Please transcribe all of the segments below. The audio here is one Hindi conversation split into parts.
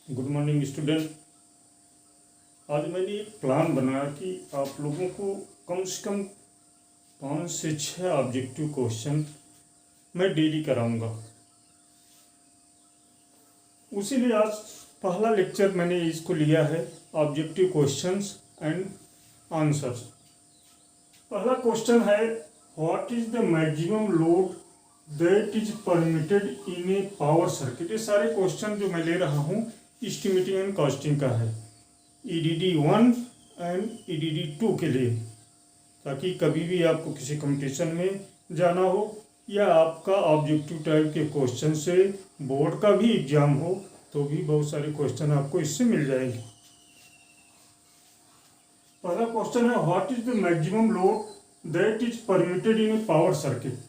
Good morning student. आज मैंने एक प्लान बनाया कि आप लोगों को कम से कम 5 से 6 ऑब्जेक्टिव क्वेश्चन मैं डेली कराऊंगा। उसीलिए आज पहला लेक्चर मैंने इसको लिया है ऑब्जेक्टिव क्वेश्चंस एंड आंसर्स। पहला क्वेश्चन है, what is the maximum load that is permitted in A power circuit. ये सारे क्वेश्चन जो मैं ले रहा हूँ एस्टिमेटिंग एंड कॉस्टिंग का है, EDD 1 एंड EDD 2 के लिए, ताकि कभी भी आपको किसी कंपटीशन में जाना हो या आपका ऑब्जेक्टिव टाइप के क्वेश्चन से बोर्ड का भी एग्जाम हो तो भी बहुत सारे क्वेश्चन आपको इससे मिल जाएंगे। पहला क्वेश्चन है, what is the maximum load that is permitted in A power circuit.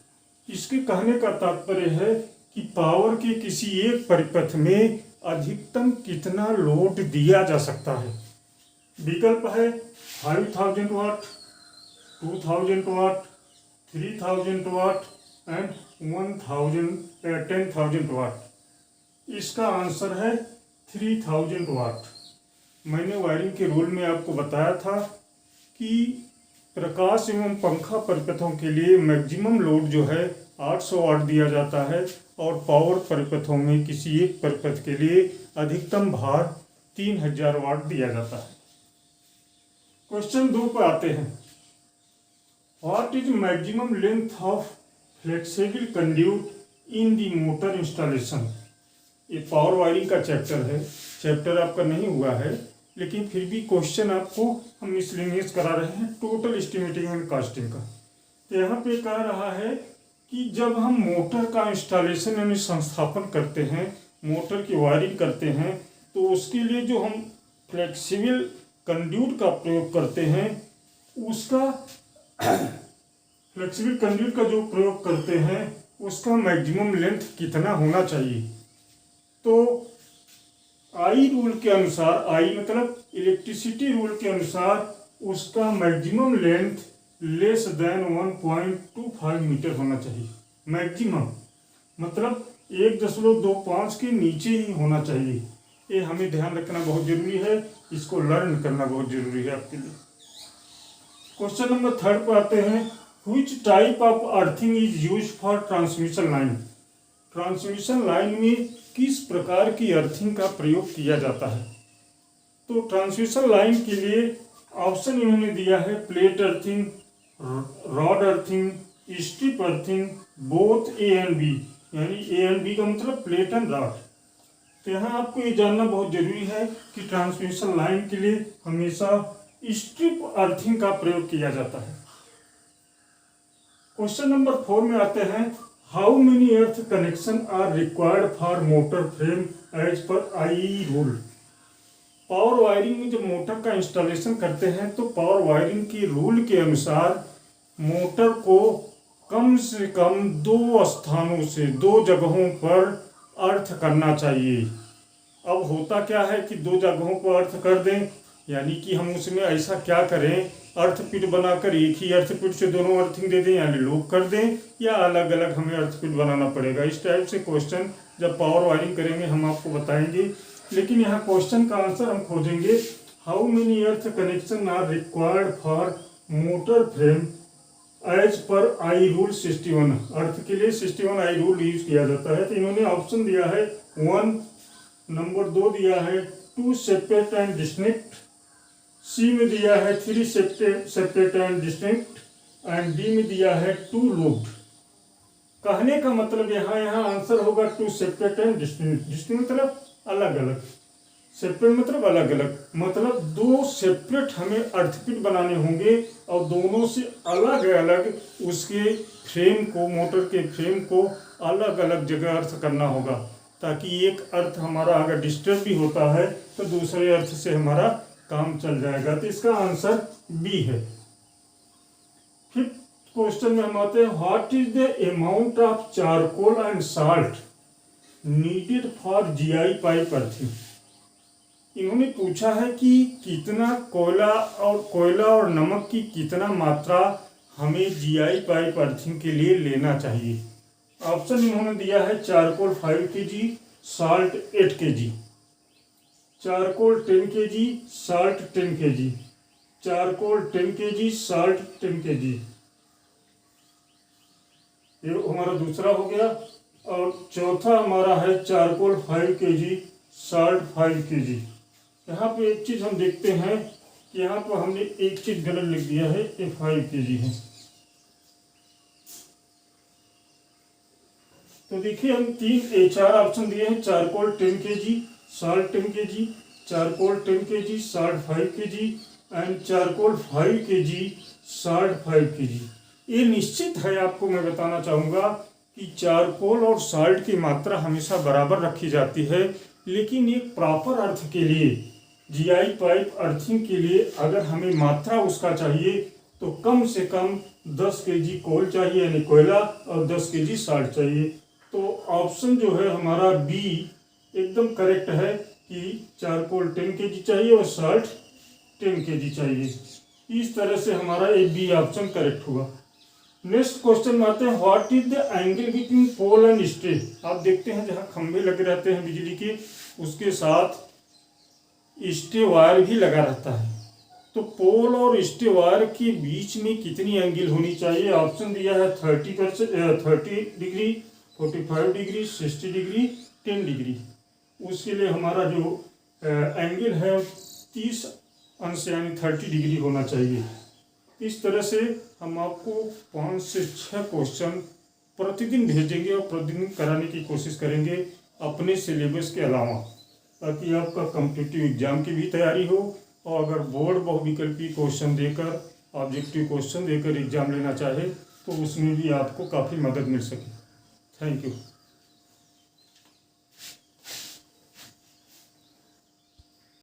इसके कहने का तात्पर्य है कि पावर के किसी एक परिपथ में अधिकतम कितना लोड दिया जा सकता है। विकल्प है 5000 वाट, 2000 वाट, 3000 वाट एंड 10,000 वाट। इसका आंसर है 3000 वाट। मैंने वायरिंग के रूल में आपको बताया था कि प्रकाश एवं पंखा परिपथों के लिए मैक्सिमम लोड जो है 800 वाट दिया जाता है और पावर परिपथों में किसी एक परिपथ के लिए अधिकतम भार 3000 वाट दिया जाता है। क्वेश्चन 2 पर आते हैं, what is maximum length of flexible conduit in the motor installation. ये पावर वायरिंग का चैप्टर है, चैप्टर आपका नहीं हुआ है लेकिन फिर भी क्वेश्चन आपको हम मिसलेनियस करा रहे हैं टोटल एस्टिमेटिंग एंड कॉस्टिंग का। तो यहाँ पे कह रहा है कि जब हम मोटर का इंस्टॉलेशन यानी संस्थापन करते हैं, मोटर की वायरिंग करते हैं, तो उसके लिए जो हम फ्लेक्सिबल कंड्यूट का प्रयोग करते हैं उसका फ्लेक्सिबल कंड्यूट का जो प्रयोग करते हैं उसका मैक्सिमम लेंथ कितना होना चाहिए। तो आई रूल के अनुसार, आई मतलब इलेक्ट्रिसिटी रूल के अनुसार उसका maximum length less than 1.25 metre होना चाहिए। मैक्सिमम मतलब 1.25 के नीचे ही होना चाहिए। ये हमें ध्यान रखना बहुत जरूरी है, इसको लर्न करना बहुत जरूरी है आपके लिए। क्वेश्चन नंबर 3 पर आते हैं, which type of earthing is used for transmission line. Transmission line में किस प्रकार की अर्थिंग का प्रयोग किया जाता है। तो ट्रांसमिशन लाइन के लिए ऑप्शन इन्होंने दिया है plate earthing, rod earthing, strip earthing, both A and B। यानी A एंड B का मतलब प्लेट एंड रॉड। तो यहाँ आपको ये जानना बहुत जरूरी है कि ट्रांसमिशन लाइन के लिए हमेशा स्ट्रिप अर्थिंग का प्रयोग किया जाता है। क्वेश्चन नंबर 4 में आते हैं, how many earth connection are required for motor frame as per IE rule. Power wiring में जब मोटर का इंस्टॉलेशन करते हैं तो पावर वायरिंग की रूल के अनुसार मोटर को कम से कम 2 स्थानों से 2 जगहों पर अर्थ करना चाहिए। अब होता क्या है कि 2 जगहों पर अर्थ कर दें, यानी कि हम उसमें ऐसा क्या करें, अर्थ पिट बनाकर एक ही अर्थ पिट से दोनों अर्थिंग दे दें, यानी लूप कर दें, या अलग अलग हमें अर्थ पिट बनाना पड़ेगा। इस टाइप से क्वेश्चन जब पावर वायरिंग करेंगे हम आपको बताएंगे। लेकिन यहाँ क्वेश्चन का आंसर हम खोजेंगे, how many earth connection are required for motor frame as per I rule 61। अर्थ के लिए 61 आई रूल यूज किया जाता है। तो इन्होंने ऑप्शन दिया है 1, नंबर 2 दिया है 2 सेपरेट एंड डिस्टिंक्ट, सी में दिया है 3 separate and distinct and D में दिया है 2 लूप्ड। कहने का मतलब यहाँ आंसर होगा 2 सेपरेट एंड डिस्टिंक्ट। डिस्टिंक्ट मतलब अलग अलग, सेपरेट मतलब अलग अलग, मतलब 2 सेपरेट हमें अर्थपिट बनाने होंगे और दोनों से अलग अलग उसके फ्रेम को, मोटर के फ्रेम को अलग अलग जगह अर्थ करना होगा, ताकि एक अर्थ हमारा अगर डिस्टर्ब भी होता है तो दूसरे अर्थ से हमारा काम चल जाएगा। तो इसका आंसर बी है। फिर क्वेश्चन में हम आते हैं, what is the amount of charcoal and salt needed for GI pipe earthing. इन्होंने पूछा है कि कितना कोयला और नमक की कितना मात्रा हमें GI पाइप अर्थिंग के लिए लेना चाहिए। ऑप्शन इन्होंने दिया है charcoal 5 kg, salt 8 kg। Charcoal 10 kg, salt 10 kg, charcoal 10 kg, salt 10 kg। ये हमारा दूसरा हो गया। और चौथा हमारा है चारकोल 5 kg, साल्ट 5 kg। यहाँ पे एक चीज़ हम देखते हैं कि यहाँ पर हमने एक चीज़ गलत लिख दिया है, ये 5 kg है। तो देखिए हम चार ऑप्शन दिए हैं, charcoal 10 kg, salt 10 kg, charcoal 10 kg, salt 5 kg and charcoal 5 kg, salt 5 kg। ये निश्चित है, आपको मैं बताना चाहूँगा कि चारकोल और साल्ट की मात्रा हमेशा बराबर रखी जाती है, लेकिन एक प्रॉपर अर्थ के लिए, जीआई पाइप अर्थिंग के लिए अगर हमें मात्रा उसका चाहिए तो कम से कम 10 kg कोल चाहिए यानी कोयला और 10 kg साल्ट चाहिए। तो ऑप्शन जो है हमारा बी एकदम करेक्ट है कि चारकोल 10 kg चाहिए और साल्ट 10 kg चाहिए। इस तरह से हमारा ए बी ऑप्शन करेक्ट हुआ। नेक्स्ट क्वेश्चन में आते हैं, what is the angle between pole and stay. आप देखते हैं जहाँ खंभे लगे रहते हैं बिजली के, उसके साथ स्टे वायर भी लगा रहता है। तो पोल और स्टे वायर के बीच में कितनी एंगल होनी चाहिए? ऑप्शन दिया है 30 डिग्री, 45 डिग्री, 60 डिग्री, 10 डिग्री। उसके लिए हमारा जो एंगल है 30 अंश यानी 30 डिग्री होना चाहिए। इस तरह से हम आपको 5 से 6 क्वेश्चन प्रतिदिन भेजेंगे और प्रतिदिन कराने की कोशिश करेंगे अपने सिलेबस के अलावा, ताकि आपका कॉम्पिटिटिव एग्जाम की भी तैयारी हो। और अगर बोर्ड बहुविकल्पी क्वेश्चन देकर, ऑब्जेक्टिव क्वेश्चन देकर एग्जाम लेना चाहे तो उसमें भी आपको काफ़ी मदद मिल सके। Thank you.